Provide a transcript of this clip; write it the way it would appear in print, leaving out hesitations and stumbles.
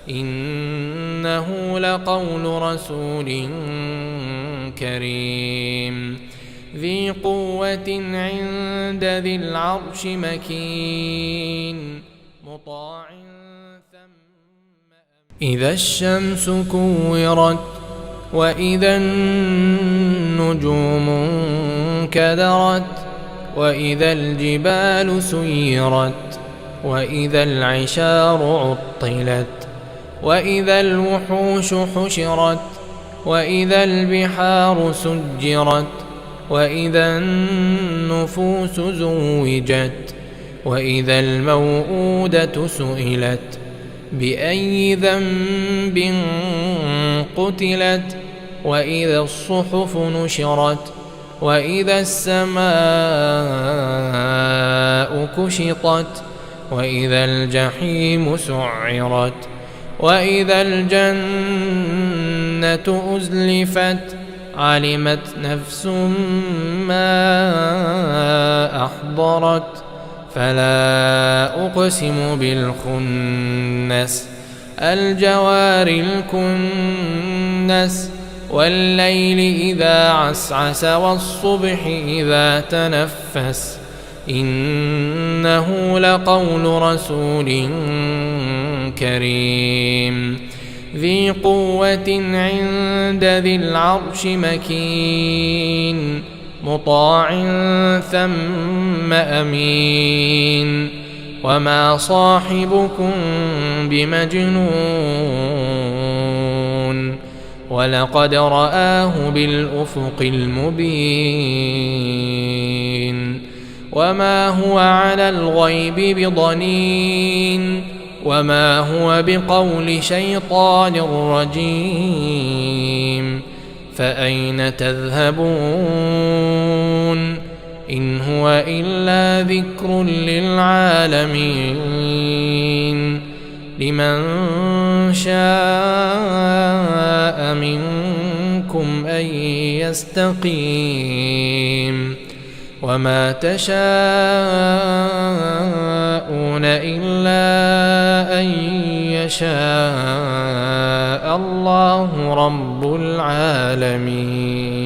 إنه لقول رسول كريم ذي قوة عند ذي العرش مكين مطاع ثم إذا الشمس كورت وإذا النجوم انكدرت وإذا الجبال سيرت وإذا العشار عطلت وإذا الوحوش حشرت وإذا البحار سجرت وإذا النفوس زوجت وإذا الموءودة سئلت بأي ذنب قتلت وإذا الصحف نشرت وإذا السماء كشطت وإذا الجحيم سعرت وإذا الجنة أزلفت علمت نفس ما أحضرت فلا أقسم بالخنس الجوار الكنس والليل إذا عسعس والصبح إذا تنفس إنه لقول رسول كريم ذي قوة عند ذي العرش مكين مطاع ثم أمين وما صاحبكم بمجنون ولقد رآه بالأفق المبين وما هو على الغيب بضنين وما هو بقول شيطان رجيم فأين تذهبون إن هو إلا ذكر للعالمين لمن شاء منكم أن يستقيم وما تشاءون إلا أن يشاء الله رب العالمين.